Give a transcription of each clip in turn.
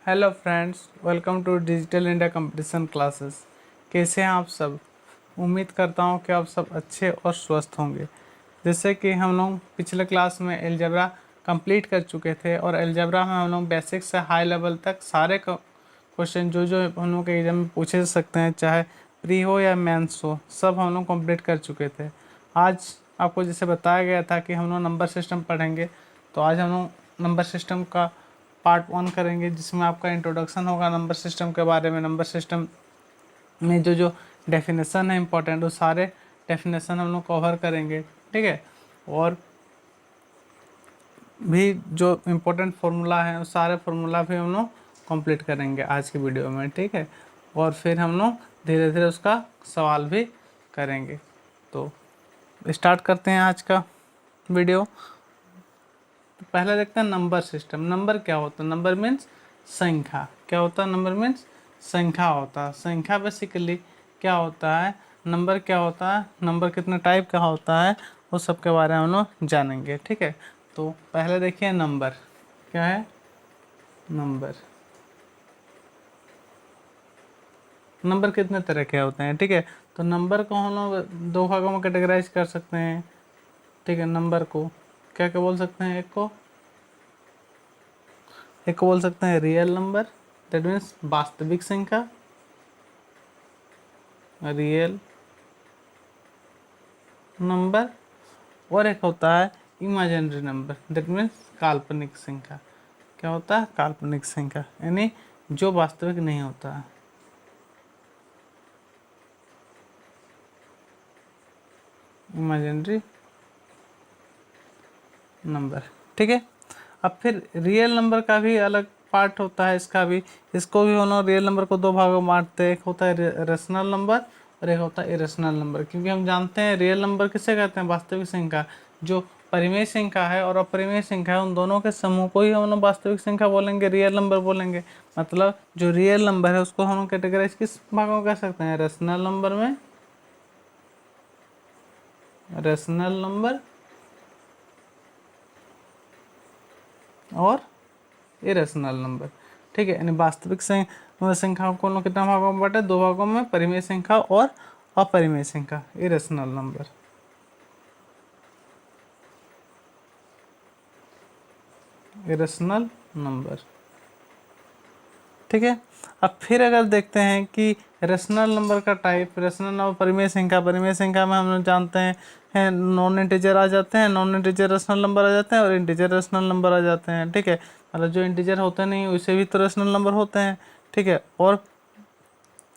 Hello friends, welcome to digital India competition classes. कैसे हैं आप सब? उम्मीद करता हूं कि आप सब अच्छे और स्वस्थ होंगे। जैसे कि हम लोग पिछले क्लास में अलजेब्रा कंप्लीट कर चुके थे और अलजेब्रा में हम लोग बेसिक से हाई लेवल तक सारे क्वेश्चन जो हम लोग के एग्जाम में पूछे जा सकते हैं, चाहे प्री हो या मेंस हो, सब हम लोग कंप्लीट कर चुके थे। आज आपको जैसे बताया गया था कि हम लोग नंबर सिस्टम पढ़ेंगे, तो आज हम लोग नंबर सिस्टम का पार्ट 1 करेंगे, जिसमें आपका इंट्रोडक्शन होगा नंबर सिस्टम के बारे में। नंबर सिस्टम में जो जो डेफिनेशन है इंपॉर्टेंट, वो सारे डेफिनेशन हम लोग कवर करेंगे, ठीक है। और भी जो इम्पोर्टेंट फार्मूला है, उस सारे फार्मूला भी हम लोग कंप्लीट करेंगे आज की वीडियो में, ठीक है। और फिर हम लोग धीरे धीरे उसका सवाल भी करेंगे। तो स्टार्ट करते हैं आज का वीडियो। तो पहले देखते हैं नंबर सिस्टम। नंबर क्या होता है? नंबर मीन्स संख्या। क्या होता है? नंबर मीन्स संख्या होता है। संख्या बेसिकली क्या होता है, नंबर क्या होता है, नंबर कितने टाइप का होता है, उस सब के बारे में हम लोग जानेंगे, ठीक है। तो पहले देखिए नंबर क्या है। नंबर नंबर कितने तरह के होते हैं, ठीक है। तो नंबर को हम लोग दो भागों में कैटेगराइज कर सकते हैं, ठीक है। नंबर को क्या क्या बोल सकते हैं? एक को बोल सकते हैं रियल नंबर, दैट मीन्स वास्तविक संख्या, रियल नंबर। और एक होता है इमेजिनरी नंबर, दैट मीन्स काल्पनिक संख्या। क्या होता है? काल्पनिक संख्या, यानी जो वास्तविक नहीं होता है। इमेजिनरी नंबर, ठीक है। अब फिर रियल नंबर का भी अलग पार्ट होता है, इसका भी, इसको भी हम लोग रियल नंबर को दो भागों में बांटते हैं। एक होता है रेशनल नंबर और एक होता है इरेशनल नंबर। क्योंकि हम जानते हैं रियल नंबर किसे कहते हैं? वास्तविक संख्या। जो परिमेय संख्या है और अपरिमेय संख्या है, उन दोनों के समूह को ही हम लोग वास्तविक संख्या बोलेंगे, रियल नंबर बोलेंगे। मतलब जो रियल नंबर है उसको हम लोग कैटेगराइज किस भागों में कर सकते हैं? रेशनल नंबर में, रेशनल नंबर और इरेशनल नंबर, ठीक है। यानी वास्तविक संख्याओं को हम लोग कितना भागों में बांटे? दो भागों में, परिमेय संख्या और अपरिमेय संख्या, इरेशनल नंबर, इरेशनल नंबर, ठीक है। अब फिर अगर देखते हैं कि रेशनल नंबर का टाइप, रेशनल नंबर परिमेय संख्या, परिमेय संख्या में हम लोग जानते हैं नॉन इंटीजर आ जाते हैं, नॉन इंटीजर रेशनल नंबर आ जाते हैं और इंटीजर रेशनल नंबर आ जाते हैं, ठीक है। मतलब जो इंटीजर होते नहीं उसे भी तो रेशनल नंबर होते हैं, ठीक है। और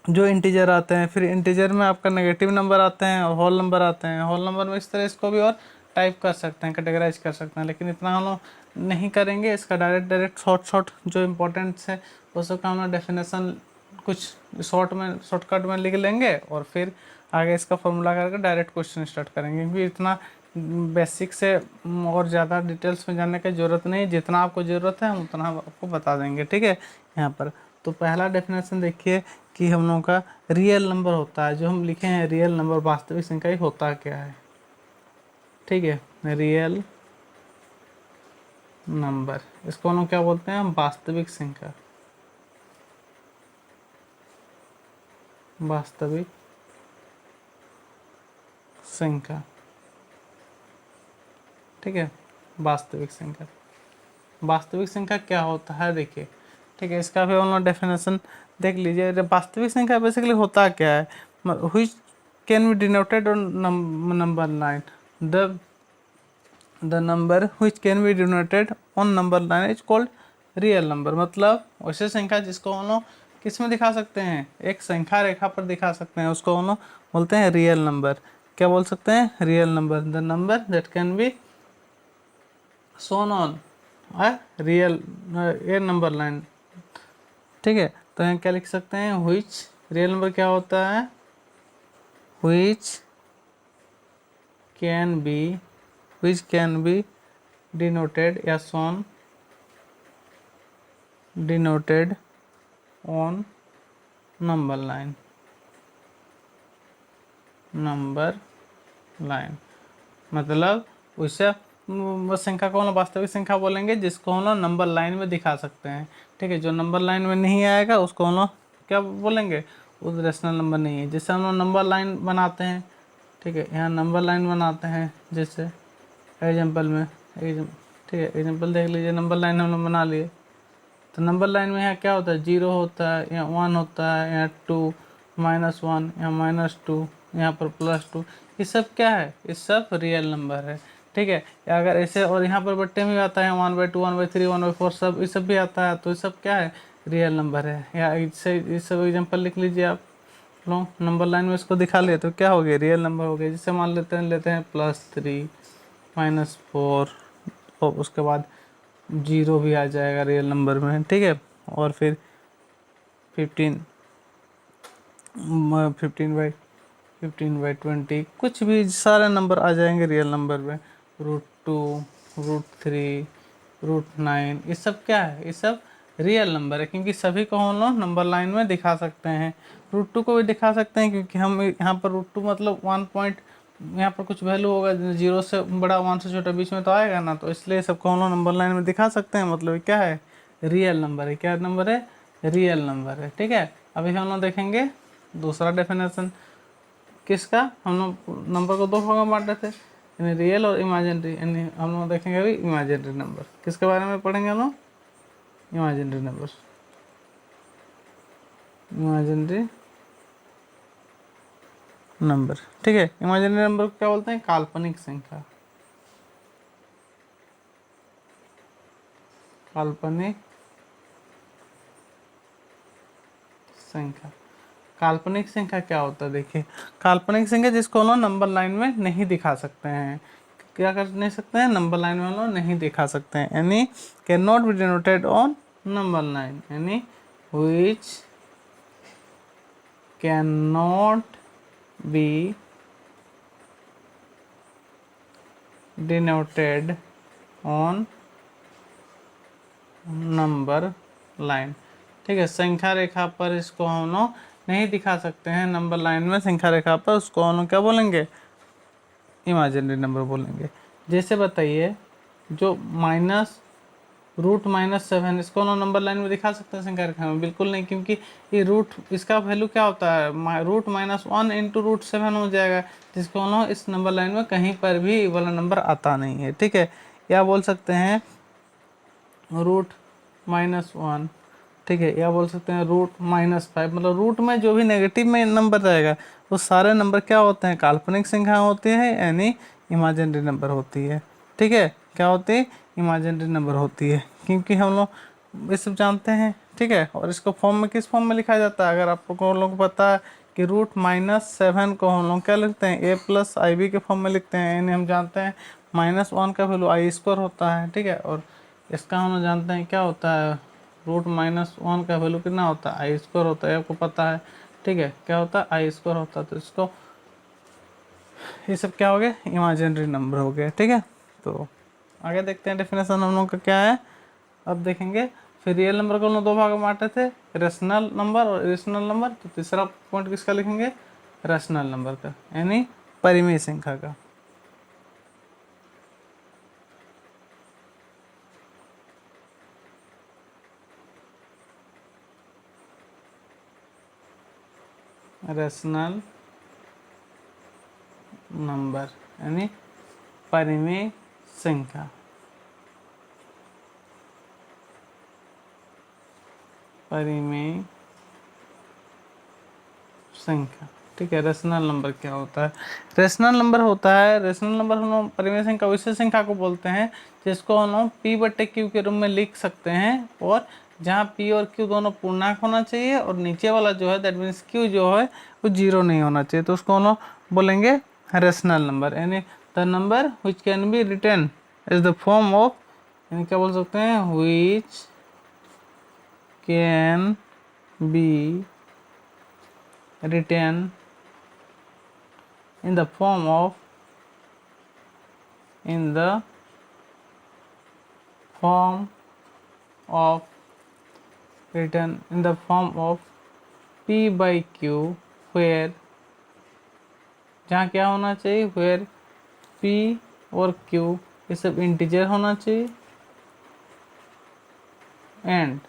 जो इंटीजर आते हैं, फिर इंटीजर में आपका नेगेटिव नंबर आते हैं और होल नंबर आते हैं। होल नंबर में इस तरह इसको भी और टाइप कर सकते हैं, कैटेगराइज कर सकते हैं, लेकिन इतना हम लोग नहीं करेंगे। इसका डायरेक्ट शॉर्ट जो इम्पोर्टेंट्स है उसका हम लोग डेफिनेशन कुछ शॉर्टकट में लिख लेंगे और फिर आगे इसका फॉर्मूला करके डायरेक्ट क्वेश्चन स्टार्ट करेंगे। क्योंकि इतना बेसिक से और ज़्यादा डिटेल्स में जानने की ज़रूरत नहीं, जितना आपको ज़रूरत है हम उतना आपको बता देंगे, ठीक है। यहाँ पर तो पहला डेफिनेशन देखिए कि हम लोगों का रियल नंबर होता है, जो हम लिखे हैं रियल नंबर, वास्तविक संख्या ही होता क्या है, ठीक है। रियल नंबर, इसको हम लोग क्या बोलते हैं? वास्तविक संख्या, वास्तविक संख्या, ठीक है। वास्तविक संख्या, वास्तविक संख्या क्या होता है देखिए, ठीक है। इसका भी हम लोग डेफिनेशन देख लीजिए। वास्तविक संख्या बेसिकली होता क्या है? Which can be denoted on number line, the number which can be denoted on number line is called real number. मतलब वैसे संख्या जिसको हम लोग किस में दिखा सकते हैं? एक संख्या रेखा पर दिखा सकते हैं, उसको हम लोग बोलते हैं रियल नंबर। क्या बोल सकते हैं? Real number, the number that can be shown on real a number line, ठीक है। तो यहाँ क्या लिख सकते हैं? which, रियल नंबर क्या होता है? which can be, which can be denoted या shown, denoted on number line, number line. मतलब उसे संख्या को हम लोग वास्तविक संख्या बोलेंगे जिसको हम लोग नंबर लाइन में दिखा सकते हैं। ठीक है, जो नंबर लाइन में नहीं आएगा उसको हम लोग क्या बोलेंगे, वो रेशनल नंबर नहीं है। जैसे हम लोग नंबर लाइन बनाते हैं, ठीक है, यहाँ नंबर लाइन बनाते हैं, जैसे एग्जाम्पल में ठीक है, एग्जाम्पल देख लीजिए, नंबर लाइन हम लोग बना लिए। तो नंबर लाइन में यहाँ क्या होता है, 0 होता है, यहाँ 1 होता है, यहाँ 2, -1, यहाँ -2, यहाँ पर +2। ये सब क्या है, ये सब रियल नंबर है। ठीक है, या अगर ऐसे और यहाँ पर बट्टे में आता है 1/2, 1/3, 1/4, सब ये सब भी आता है, तो ये सब क्या है, रियल नंबर है। या इससे ये सब एग्जाम्पल लिख लीजिए आप लोग, नंबर लाइन में इसको दिखा लिए तो क्या हो गया, रियल नंबर हो गया। जैसे मान लेते हैं +3, -4, और उसके बाद 0 भी आ जाएगा रियल नंबर में। ठीक है, और फिर 15 15/20, कुछ भी सारे नंबर आ जाएंगे रियल नंबर में। √2, √3, √9, ये सब क्या है, ये सब रियल नंबर है, क्योंकि सभी को हम लोग नंबर लाइन में दिखा सकते हैं। √2 को भी दिखा सकते हैं, क्योंकि हम यहाँ पर √2 मतलब 1 पॉइंट, यहाँ पर कुछ वैल्यू होगा, 0 से बड़ा 1 से छोटा बीच में तो आएगा ना, तो इसलिए सबको हम लोग नंबर लाइन में दिखा सकते हैं। मतलब क्या है, रियल नंबर है। क्या नंबर है, रियल नंबर है। ठीक है, अभी हम लोग देखेंगे दूसरा डेफिनेशन किसका, हम लोग नंबर को दो भागों में बांटे थे, यानी रियल और इमेजिनरी। यानी हम लोग देखेंगे अभी इमेजिनरी नंबर, किसके बारे में पढ़ेंगे हम लोग, इमेजिनरी नंबर। इमेजिनरी नंबर, ठीक है, इमेजिनरी नंबर को क्या बोलते हैं, काल्पनिक संख्या। काल्पनिक संख्या, काल्पनिक संख्या क्या होता है, देखिए, काल्पनिक संख्या जिसको हम लोग नंबर लाइन में नहीं दिखा सकते हैं। क्या कर नहीं सकते हैं, नंबर लाइन में हम लोग नहीं दिखा सकते हैं, यानी can not be denoted on number line, यानी which can not be denoted on number line. ठीक है, संख्या रेखा पर इसको हम लोग नहीं दिखा सकते हैं नंबर लाइन में, संख्या रेखा पर उसको हम लोग क्या बोलेंगे, इमेजिनरी नंबर बोलेंगे। जैसे बताइए, जो √-7, इसको हम लोग नंबर लाइन में दिखा सकते हैं संख्या रेखा में, बिल्कुल नहीं, क्योंकि ये रूट, इसका वैल्यू क्या होता है, √-1 इंटू √7 हो जाएगा, जिसको हम लोग इस नंबर लाइन में कहीं पर भी ये वाला नंबर आता नहीं है। ठीक है, या बोल सकते हैं √-1, ठीक है, या बोल सकते हैं √-5, मतलब रूट में जो भी नेगेटिव में नंबर रहेगा वो सारे नंबर क्या होते हैं, काल्पनिक संख्या होती है, यानी इमेजिनरी नंबर होती है। ठीक है, क्या होती है, इमेजिनरी नंबर होती है, क्योंकि हम लोग ये सब जानते हैं। ठीक है, और इसको फॉर्म में किस फॉर्म में लिखा जाता है, अगर आपको लोगों को पता है कि √-7 को हम लोग क्या लिखते हैं, a+ib के फॉर्म में लिखते हैं, यानी हम जानते हैं -1 का वैल्यू i² होता है। ठीक है, और इसका हम लोग जानते हैं क्या होता है, √-1 का वैल्यू कितना होता है, i² होता है, आपको पता है। ठीक है, क्या होता है, i² होता है, तो इसको, ये सब क्या हो गया, इमेजिनरी नंबर हो गया। ठीक है, तो आगे देखते हैं डेफिनेशन हम लोग का क्या है। अब देखेंगे, फिर रियल नंबर को हम लोग दो भागों में बांटे थे, रेशनल नंबर और इरेशनल नंबर। तो तीसरा पॉइंट किसका लिखेंगे, रेशनल नंबर का, यानी परिमेय संख्या का। रेशनल नंबर यानी परिमेय संख्या, परिमेय संख्या। ठीक है, रेशनल नंबर क्या होता है, रेशनल नंबर होता है, रेशनल नंबर हम लोग परिमेय संख्या विशेष संख्या को बोलते हैं, जिसको हम लोग p/q के रूप में लिख सकते हैं, और जहाँ p और q दोनों पूर्णांक होना चाहिए, और नीचे वाला जो है दैट मीन्स q जो है वो 0 नहीं होना चाहिए, तो उसको हम लोग बोलेंगे रेशनल नंबर, यानी the number which can be written is the form of, यानी क्या बोल सकते हैं, which can be written in the form of written in the form of p/q, where, जहाँ क्या होना चाहिए, where p और q ये सब इंटीजर होना चाहिए एंड,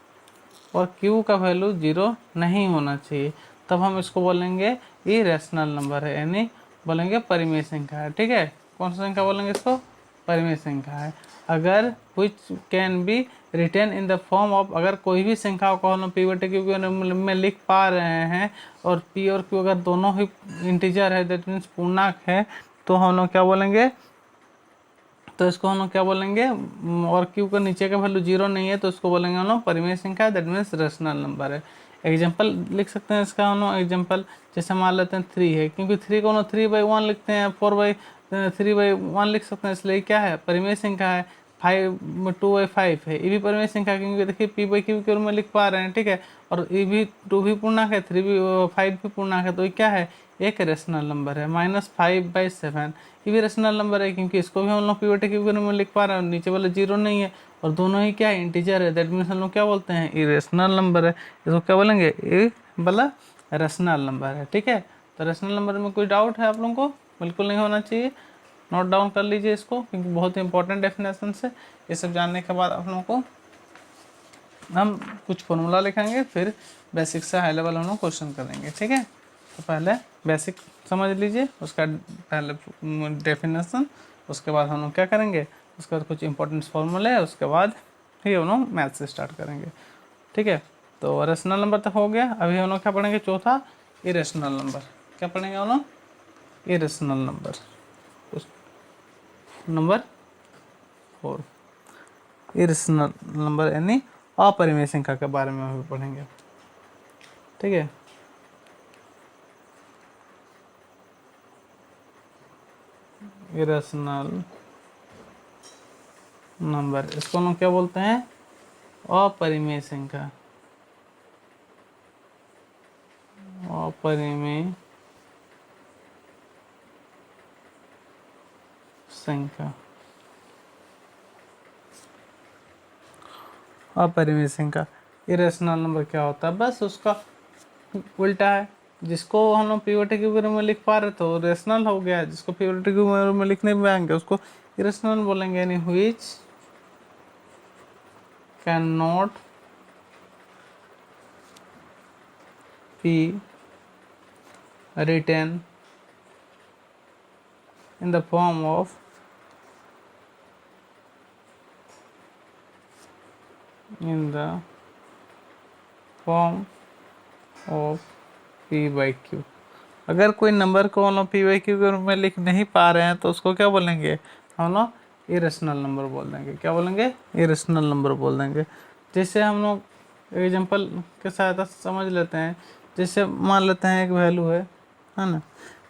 और q का वैल्यू 0 नहीं होना चाहिए, तब हम इसको बोलेंगे इरेशनल नंबर है, यानी बोलेंगे परिमेय संख्या है। ठीक है, कौन सा संख्या बोलेंगे इसको? परिमेय संख्या है। अगर which can be written in the form of, अगर कोई भी संख्या को हम p बटे q में लिख पा रहे हैं और p और q अगर दोनों ही इंटीजर है, दैट मीन्स पूर्णांक है, तो हम लोग क्या बोलेंगे? तो इसको हम लोग क्या बोलेंगे? और q का नीचे का वैल्यू 0 नहीं है तो इसको बोलेंगे हम लोग परिमेय संख्या, दैट मीन्स रेशनल नंबर है। एग्जाम्पल लिख सकते हैं इसका हम लोग। एग्जाम्पल जैसे मान लेते हैं 3 है, क्योंकि 3 को हम लोग 3/1 लिखते हैं, 4/3/1 लिख सकते हैं, इसलिए क्या है? परिमेय संख्या है। 2/5 है, ये भी परिमेय संख्या है, क्योंकि देखिए p/q के रूप में लिख पा रहे हैं। ठीक है, और ये भी 2 भी पूर्णांक है, 5 भी पूर्णांक है, तो ये क्या है? एक रेशनल नंबर है। -5/7 ये भी रेशनल नंबर है, क्योंकि इसको भी हम लोग p/q के रूप में लिख पा रहे हैं, नीचे वाला 0 नहीं है, और दोनों ही क्या है? इंटीजर है। दैट मीन्स हम लोग क्या बोलते हैं? इरेशनल नंबर है। इसको क्या बोलेंगे? ये वाला रेशनल नंबर है। ठीक है, तो रेशनल नंबर में कोई डाउट है आप लोगों को? बिल्कुल नहीं होना चाहिए। नोट डाउन कर लीजिए इसको, क्योंकि बहुत ही इंपॉर्टेंट डेफिनेशन है। ये सब जानने के बाद आप लोगों को हम कुछ फॉर्मूला लिखेंगे, फिर बेसिक से हाई लेवल हम लोग क्वेश्चन करेंगे। ठीक है, तो पहले बेसिक समझ लीजिए, उसका पहले डेफिनेशन, उसके बाद हम लोग क्या करेंगे? उसके बाद कुछ इंपॉर्टेंट फॉर्मूले है, उसके बाद फिर हम लोग मैथ से स्टार्ट करेंगे। ठीक है, तो रेशनल नंबर तक हो गया। अभी हम लोग क्या पढ़ेंगे? चौथा, इरेशनल नंबर। क्या पढ़ेंगे हम लोग? Irrational number, number 4, irrational number यानी अपरिमेय संख्या के बारे में हम पढ़ेंगे। ठीक है, इरेशनल नंबर, इसको हम क्या बोलते हैं? अपरिमेय संख्या, अपरिमेय संख्या, अपरिमेय संख्या। इरेशनल नंबर क्या होता है? बस उसका उल्टा है। जिसको हम लोग p/q के रूप में लिख पा रहे तो रेशनल हो गया, जिसको p/q के रूप में लिखने में आएंगे उसको इरेशनल बोलेंगे, यानी which can not be written in the form of p/q। अगर कोई नंबर को हम लोग p/q के रूप में लिख नहीं पा रहे हैं तो उसको क्या बोलेंगे? हम लोग इरेशनल नंबर बोल देंगे। क्या बोलेंगे? इरेशनल नंबर बोल देंगे। जैसे हम लोग एग्जांपल के सहायता से समझ लेते हैं। जैसे मान लेते हैं एक वैल्यू है ना,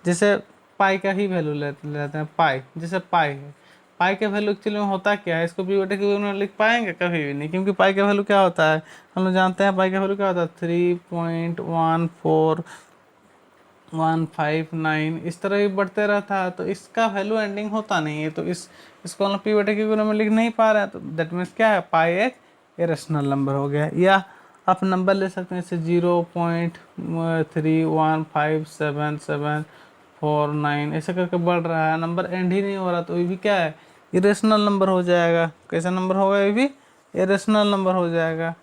जैसे पाई का ही वैल्यू लेते हैं। पाई, जैसे पाई है, पाई के वैल्यू एक्चुअली में होता क्या है? इसको p/q में लिख पाएंगे? कभी भी नहीं, क्योंकि पाई का वैल्यू क्या होता है? हम लोग जानते हैं पाई का वैल्यू क्या होता है? 3.14159, इस तरह ही बढ़ते रहता है, तो इसका वैल्यू एंडिंग होता नहीं है, तो इसको हम लोग p/q में लिख नहीं पा रहे हैं, तो दैट मीन्स क्या है? पाई एक इरेशनल नंबर हो गया। या आप नंबर ले सकते हैं, जैसे 0.31574749, ऐसे करके बढ़ रहा है, नंबर एंड ही नहीं हो रहा, तो ये भी क्या है? इरेशनल नंबर हो जाएगा। कैसा नंबर होगा? ये भी इरेशनल नंबर हो जाएगा।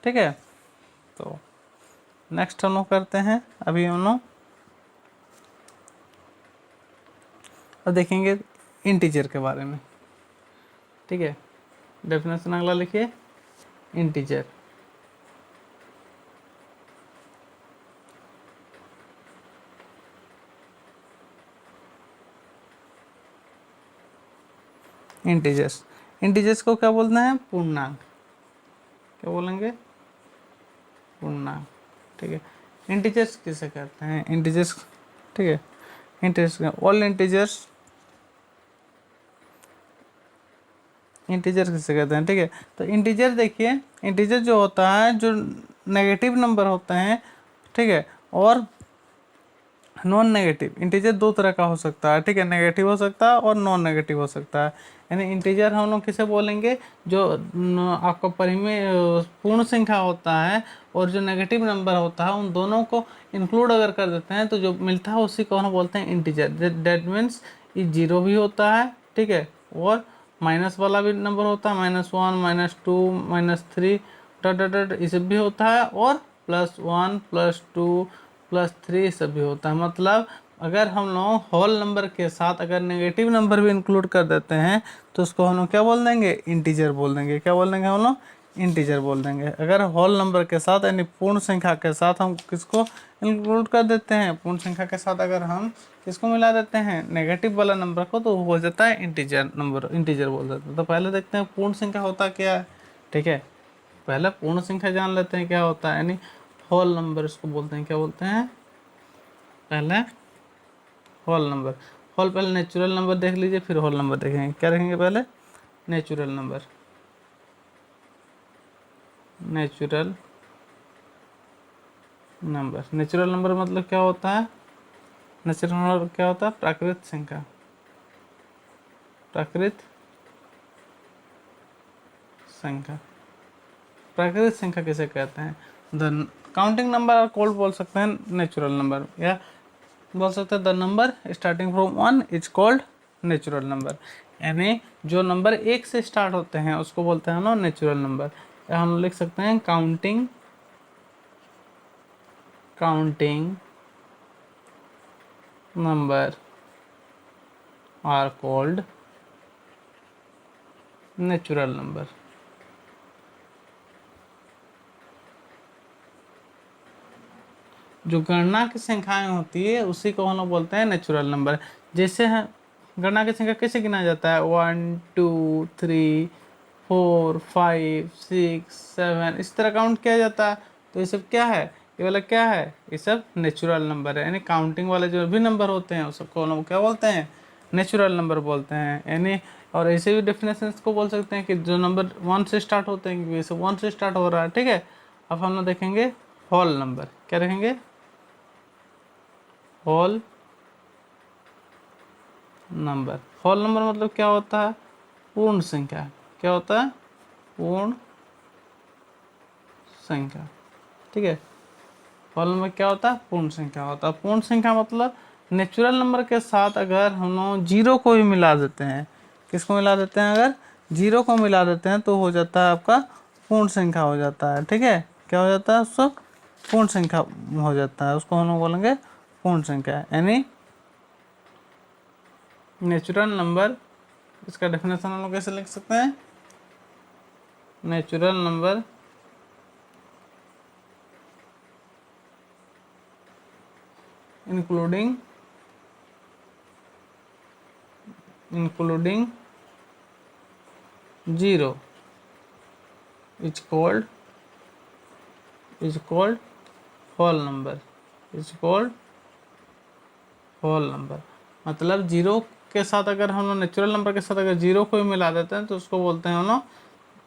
ठीक है, तो नेक्स्ट हम लोग करते हैं। अभी हम लोग अब देखेंगे इंटीजर के बारे में। ठीक है, डेफिनेशन अगला लिखिए, इंटीजर। इंटीजर्स, इंटीजर्स को क्या बोलते हैं? पूर्णांक। क्या बोलेंगे? पूर्णांक। ठीक है, इंटीजर्स किसे कहते हैं? इंटीजर्स, ठीक है, इंटीजर्स, ऑल इंटीजर्स, इंटीजर किसे कहते हैं? ठीक है, तो इंटीजर देखिए, इंटीजर जो होता है, जो नेगेटिव नंबर होते हैं, ठीक है, और नॉन नेगेटिव। इंटीजर दो तरह का हो सकता है। ठीक है, नेगेटिव हो सकता है और नॉन नेगेटिव हो सकता है। यानी इंटीजर हम लोग किसे बोलेंगे? जो आपका परिमेय पूर्ण संख्या होता है और जो नेगेटिव नंबर होता है, उन दोनों को इंक्लूड अगर कर देते हैं तो जो मिलता है उसी को हम बोलते हैं इंटीजर। दैट मीन्स ये 0 भी होता है, ठीक है, और माइनस वाला भी नंबर होता है, -1 -2 -3 डॉट डॉट डॉट ये सब भी होता है, और +1 +2 +3 सब भी होता है। मतलब अगर हम लोग होल नंबर के साथ अगर नेगेटिव नंबर भी इंक्लूड कर देते हैं तो उसको हम लोग क्या बोल देंगे, इंटीजर बोल देंगे। क्या बोल देंगे हम लोग, इंटीजर बोल देंगे। अगर होल नंबर के साथ यानी पूर्ण संख्या के साथ हम किसको इंक्लूड कर देते हैं, पूर्ण संख्या के साथ अगर हम किसको मिला देते हैं, नेगेटिव वाला नंबर को, तो हो जाता है इंटीजर नंबर, इंटीजर बोल देते हैं। तो पहले देखते हैं पूर्ण संख्या होता क्या है। ठीक है, पहले पूर्ण संख्या जान लेते हैं क्या होता है, यानी होल नंबर इसको बोलते हैं। क्या बोलते हैं, पहले होल नंबर। होल पहले नेचुरल नंबर देख लीजिए, फिर होल नंबर देखेंगे। क्या देखेंगे पहले, natural number. Natural number, natural number मतलब क्या होता है, नेचुरल नंबर क्या होता है, प्राकृत संख्या। प्राकृत संख्या, प्राकृतिक संख्या किसे कहते हैं, द काउंटिंग नंबर और कोल्ड बोल सकते हैं नेचुरल नंबर, या बोल सकते हैं the number starting from 1 is called natural number. यानी जो नंबर 1 से स्टार्ट होते हैं उसको बोलते हैं ना नेचुरल नंबर। या हम लिख सकते हैं counting number are called natural number. जो गणना की संख्याएं होती है उसी को हम लोग बोलते हैं नेचुरल नंबर। जैसे है गणना की संख्या कैसे गिना जाता है, 1 2 3 4 5 6 7 इस तरह काउंट किया जाता है। तो ये सब क्या है, ये वाला क्या है, ये सब नेचुरल नंबर है। यानी काउंटिंग वाले जो भी नंबर होते हैं उसको हम लोग क्या बोलते हैं, नेचुरल नंबर बोलते हैं। यानी और ऐसे भी डेफिनेशन को बोल सकते हैं कि जो नंबर 1 से स्टार्ट होते हैं, क्योंकि ये सब 1 से स्टार्ट हो रहा है। ठीक है, अब हम लोग देखेंगे होल नंबर। क्या देखेंगे, होल नंबर। होल नंबर मतलब क्या होता है, पूर्ण संख्या। क्या होता है, पूर्ण संख्या। ठीक है, होल नंबर क्या होता है, पूर्ण संख्या होता है। पूर्ण संख्या मतलब नेचुरल नंबर के साथ अगर हम लोग जीरो को भी मिला देते हैं, किसको मिला देते हैं, अगर जीरो को मिला देते हैं तो हो जाता है आपका पूर्ण संख्या हो जाता है। ठीक है, क्या हो जाता है, उसको पूर्ण संख्या हो जाता है, उसको हम लोग बोलेंगे पूर्ण संख्या। यानी नेचुरल नंबर, इसका डेफिनेशन हम लोग कैसे लिख सकते हैं, natural number including zero is called whole number, is called whole number. मतलब जीरो के साथ अगर हम लोग नेचुरल नंबर के साथ अगर जीरो को भी मिला देते हैं तो उसको बोलते हैं हम लोग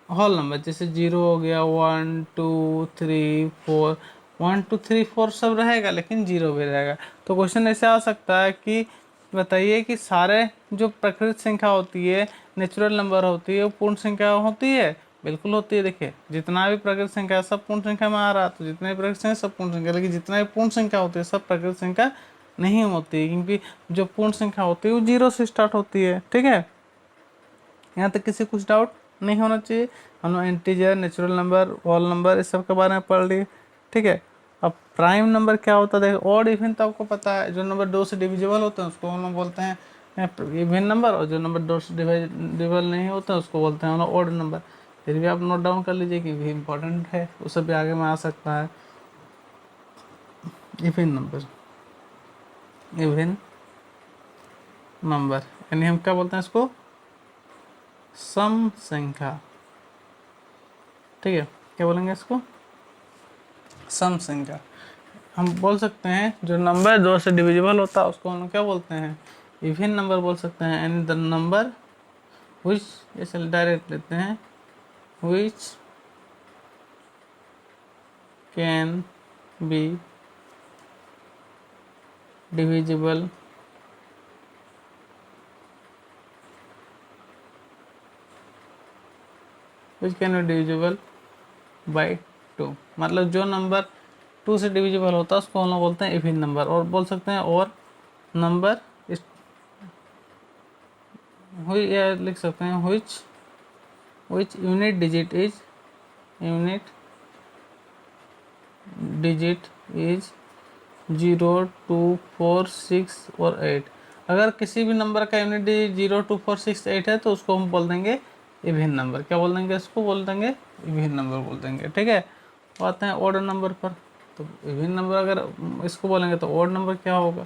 होल नंबर। जैसे जीरो हो गया, 1 2 3 4, 1 2 3 4 सब रहेगा लेकिन जीरो भी रहेगा। तो क्वेश्चन ऐसे आ सकता है कि बताइए कि सारे जो प्राकृतिक संख्या होती है, नेचुरल नंबर होती है, वो पूर्ण संख्या होती है, बिल्कुल होती है। देखिए जितना भी प्राकृतिक संख्या है सब पूर्ण संख्या में आ रहा है, तो जितने भी प्राकृतिक संख्या सब पूर्ण संख्या, लेकिन जितना भी पूर्ण संख्या होती है सब प्राकृतिक संख्या नहीं होती है, क्योंकि जो पूर्ण संख्या होती है वो जीरो से स्टार्ट होती है। ठीक है, यहाँ तक किसी कुछ डाउट नहीं होना चाहिए। हम लोग integer, natural number, whole number इस सब के बारे में पढ़ लिए। ठीक है, अब प्राइम नंबर क्या होता है, देखो ऑड इवन तो आपको पता है, जो नंबर 2 से डिविजिबल होते हैं उसको हम लोग बोलते हैं इवन नंबर, और जो नंबर 2 से डिविजिबल नहीं होते हैं उसको बोलते हैं हम लोग ऑड नंबर। फिर भी आप नोट डाउन कर लीजिए क्योंकि इंपॉर्टेंट है, उस सब भी आगे में आ सकता है। इवन नंबर, इवन नंबर यानी हम क्या बोलते हैं इसको, सम संख्या। ठीक है, क्या बोलेंगे इसको, सम संख्या। हम बोल सकते हैं जो नंबर 2 से डिविजिबल होता है उसको हम क्या बोलते हैं, इवन नंबर बोल सकते हैं। एंड द नंबर विच, जैसे डायरेक्ट लेते हैं, which can be divisible by 2। मतलब जो नंबर 2 से डिविजिबल होता है उसको हम लोग बोलते हैं इवन नंबर। और बोल सकते हैं और नंबर हुई या लिख सकते हैं विच यूनिट डिजिट इज 0 2 4 6 और 8। अगर किसी भी नंबर का यूनिट डिजिट 0 2 4 6 8 है तो उसको हम बोल देंगे इवन नंबर। क्या बोल देंगे? इसको बोल देंगे इवन नंबर बोल देंगे। ठीक है, आते हैं ऑड नंबर पर। तो इवन नंबर अगर इसको बोलेंगे तो ऑड नंबर क्या होगा?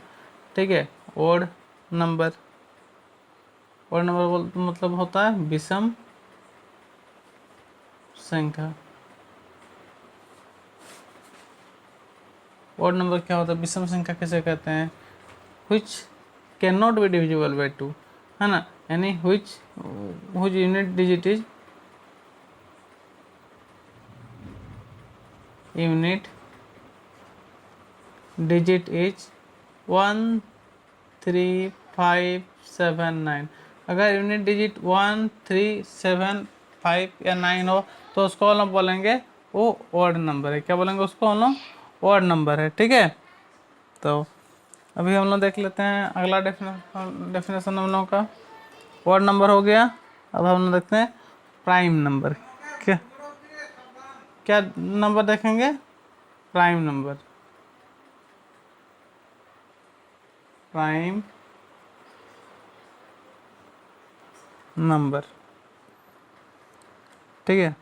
ठीक है, ऑड नंबर मतलब होता है विषम संख्या। ऑड नंबर क्या होता है? विषम संख्या किसे कहते हैं? which cannot be divisible by 2, है ना, यानी which unit digit is unit digit is 1 3 5 7 9। अगर यूनिट डिजिट 1 3 7 5 या 9 हो तो उसको हम लोग बोलेंगे वो ऑड नंबर है। क्या बोलेंगे? उसको हम लोग ऑड नंबर है। ठीक है, तो अभी हम लोग देख लेते हैं अगला डेफिनेशन हम लोगों का। ऑड नंबर हो गया। अब हम लोग देखते हैं प्राइम नंबर। क्या क्या नंबर देखेंगे? Prime number. प्राइम नंबर, ठीक है।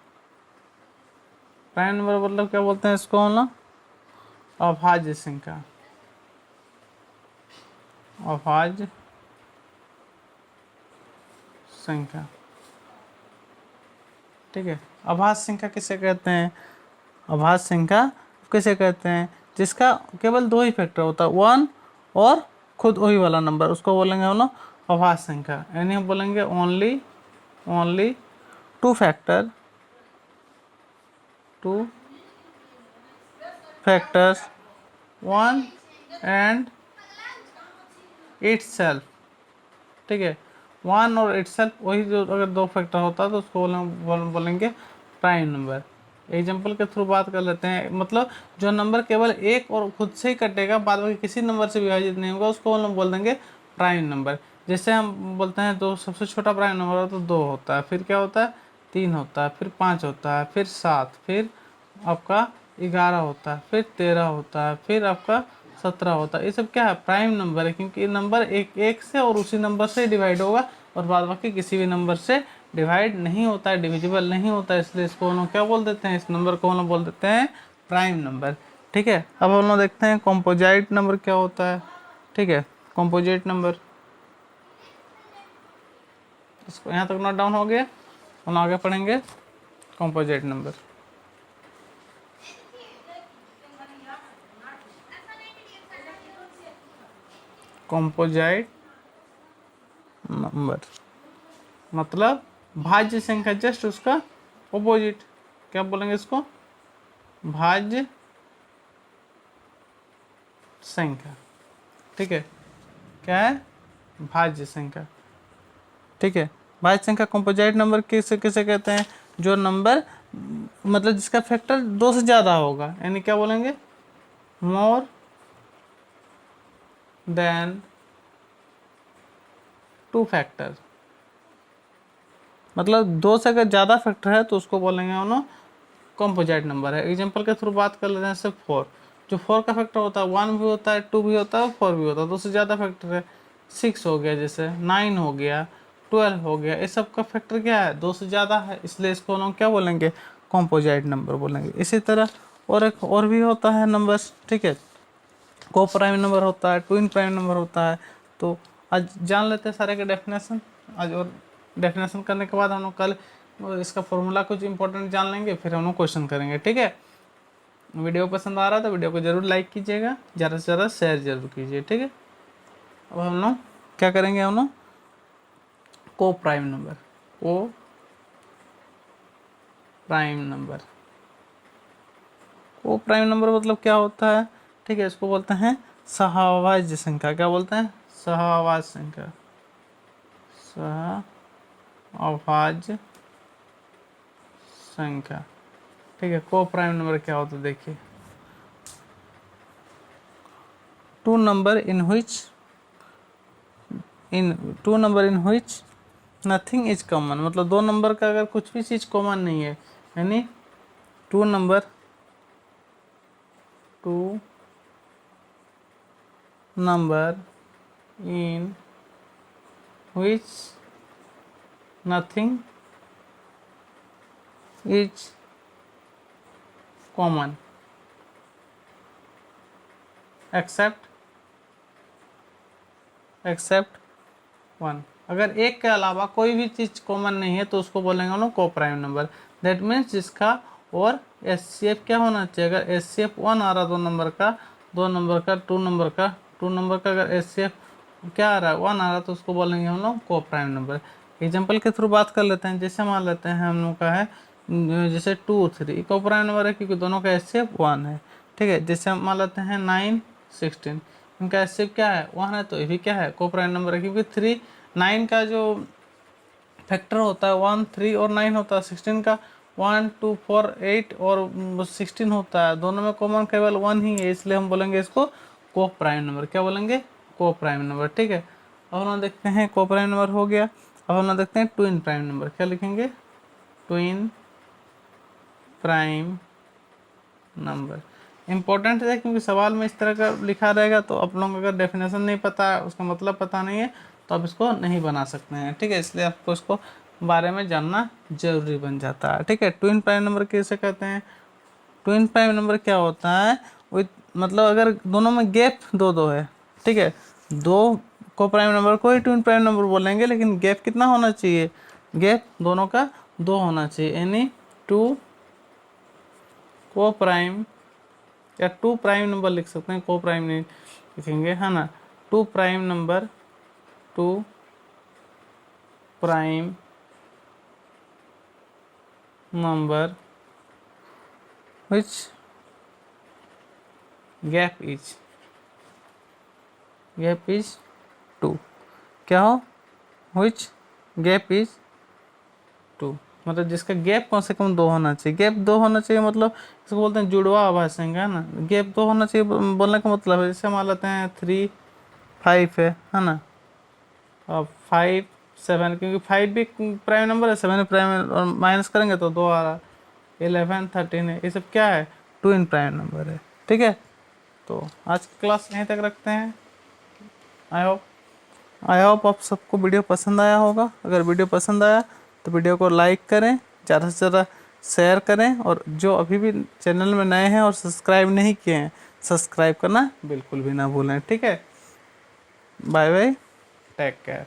प्राइम नंबर मतलब क्या बोलते हैं इसको हम लोग? अभाज्य संख्या। अभाज्य संख्या, ठीक है। अभाज्य संख्या किसे कहते हैं? अभाज्य संख्या किसे कहते हैं? जिसका केवल दो ही फैक्टर होता है, 1 और खुद वही वाला नंबर, उसको बोलेंगे हम लोग अभाज्य संख्या। यानी हम बोलेंगे only two factors 1 and itself. ठीक है, 1 और इटसेल्फ, वही जो अगर दो फैक्टर होता है तो उसको बोलेंगे प्राइम नंबर। एग्जाम्पल के थ्रू बात कर लेते हैं। मतलब जो नंबर केवल एक और खुद से ही कटेगा, बाद में किसी नंबर से विभाजित नहीं होगा, उसको हम लोग बोल देंगे प्राइम नंबर। जैसे हम बोलते हैं दो, सबसे छोटा प्राइम नंबर हो तो 2 होता है, फिर क्या होता है 3 होता है, फिर 5 होता है, फिर 7, फिर आपका 11 होता है, फिर 13 होता है, फिर आपका 17 होता है। ये सब क्या है? प्राइम नंबर है, क्योंकि ये नंबर एक से और उसी नंबर से डिवाइड होगा और बाद बाकी किसी भी नंबर से डिवाइड नहीं होता है, डिविजिबल नहीं होता है। इसलिए इसको हम लोग क्या बोल देते हैं? इस नंबर को हम लोग बोल देते हैं प्राइम नंबर। ठीक है, अब हम लोग देखते हैं कॉम्पोजाइट नंबर क्या होता है। ठीक है, कॉम्पोजिट नंबर, इसको यहाँ तक नोट डाउन हो गया। हम आगे पढ़ेंगे कॉम्पोजिट नंबर। कॉम्पोजाइट नंबर मतलब भाज्य संख्या, जस्ट उसका ऑपोजिट। क्या बोलेंगे इसको? भाज्य संख्या। ठीक है, क्या है? भाज्य संख्या। ठीक है, भाज्य संख्या कॉम्पोजाइट नंबर किसे किसे कहते हैं? जो नंबर मतलब जिसका फैक्टर 2 से ज़्यादा होगा, यानी क्या बोलेंगे? More than 2 factor. मतलब 2 से अगर ज़्यादा फैक्टर है तो उसको बोलेंगे हम लोग कॉम्पोजाइट नंबर है। एग्जांपल के थ्रू बात कर लेते हैं। जैसे 4, जो 4 का फैक्टर होता है 1 भी होता है, 2 भी होता है, 4 भी होता है। 2 से ज़्यादा फैक्टर है। 6 हो गया, जैसे 9 हो गया, 12 हो गया, ये सब का फैक्टर क्या है? 2 से ज़्यादा है, इसलिए इसको हम क्या बोलेंगे? कॉम्पोजाइट नंबर बोलेंगे। इसी तरह और एक और भी होता है नंबर्स। ठीक है, को प्राइम नंबर होता है, ट्विन प्राइम नंबर होता है। तो आज जान लेते हैं सारे के डेफिनेशन आज, और डेफिनेशन करने के बाद हम लोग कल इसका फॉर्मूला कुछ इंपॉर्टेंट जान लेंगे, फिर हम लोग क्वेश्चन करेंगे। ठीक है, वीडियो पसंद आ रहा है तो वीडियो को जरूर लाइक कीजिएगा, ज़्यादा से ज़्यादा शेयर जरूर कीजिए। ठीक है, अब हम लोग क्या करेंगे? हम लोग को प्राइम नंबर, को प्राइम नंबर। को प्राइम नंबर मतलब क्या होता है? ठीक है, इसको बोलते हैं सहअभाज्य संख्या। क्या बोलते हैं? सहअभाज्य संख्या। सहअभाज्य संख्या। ठीक है, को प्राइम नंबर क्या होता है? देखिए, two number in which nothing is common, मतलब दो नंबर का अगर कुछ भी चीज़ कॉमन नहीं है, यानी two number in which nothing is common except one. अगर एक के अलावा कोई भी चीज़ कॉमन नहीं है तो उसको बोलेंगे हम लोग को प्राइम नंबर। दैट मीन्स जिसका और एचसीएफ क्या होना चाहिए, अगर एचसीएफ वन आ रहा दो नंबर का, टू नंबर का अगर एचसीएफ क्या आ रहा है, वन आ रहा है, तो उसको बोलेंगे हम लोग को प्राइम नंबर। एग्जाम्पल के थ्रू बात कर लेते हैं। जैसे मान लेते हैं हम लोग का है जैसे 2 3 को प्राइम नंबर है क्योंकि दोनों का एचसीएफ वन है, ठीक है। जैसे हम मान लेते हैं 9 16, इनका एचसीएफ क्या है, वन है, तो ये भी क्या है, को प्राइम नंबर है क्योंकि 3 9 का जो फैक्टर होता है 1 3 और 9 होता है, 16 का 1 2 4 8 और 16 होता है, दोनों में कॉमन केवल 1 ही है, इसलिए हम बोलेंगे इसको को प्राइम नंबर। क्या बोलेंगे, को प्राइम नंबर, ठीक है। अब हम देखते हैं को प्राइम नंबर हो गया। अब हम देखते हैं ट्विन प्राइम नंबर। क्या लिखेंगे, ट्विन प्राइम नंबर। इम्पोर्टेंट है क्योंकि सवाल में इस तरह का लिखा रहेगा, तो आप लोगों को अगर डेफिनेशन नहीं पता है, उसका मतलब पता नहीं है, तो आप इसको नहीं बना सकते हैं, ठीक है। इसलिए आपको इसको बारे में जानना जरूरी बन जाता है, ठीक है। ट्विन प्राइम नंबर कैसे कहते हैं, ट्विन प्राइम नंबर क्या होता है, विथ मतलब अगर दोनों में गैप दो दो है, ठीक है, दो को प्राइम नंबर को ही ट्विन प्राइम नंबर बोलेंगे, लेकिन गैप कितना होना चाहिए, गैप दोनों का 2 होना चाहिए, यानी 2 को प्राइम या 2 प्राइम नंबर लिख सकते हैं, को प्राइम नहीं लिखेंगे, है ना। 2 prime number, 2 prime number which gap is 2, क्या हो, which gap is 2, मतलब जिसका गैप कम से कम 2 होना चाहिए। गैप 2 होना चाहिए मतलब इसको बोलते हैं जुड़वा आभाषण, है ना। गैप 2 होना चाहिए बोलने का मतलब है, जैसे मान लेते हैं 3 5 है ना, और 5 7, क्योंकि 5 भी प्राइम नंबर है, 7 भी प्राइम, और माइनस करेंगे तो 2 आ रहा, 11 13 है, ये सब क्या है, ट्विन प्राइम नंबर है, ठीक है। तो आज की क्लास यहीं तक रखते हैं। आई होप आप सबको वीडियो पसंद आया होगा। अगर वीडियो पसंद आया तो वीडियो को लाइक करें, ज़्यादा से ज़्यादा शेयर करें, और जो अभी भी चैनल में नए हैं और सब्सक्राइब नहीं किए हैं, सब्सक्राइब करना बिल्कुल भी ना भूलें, ठीक है। Bye bye, take care.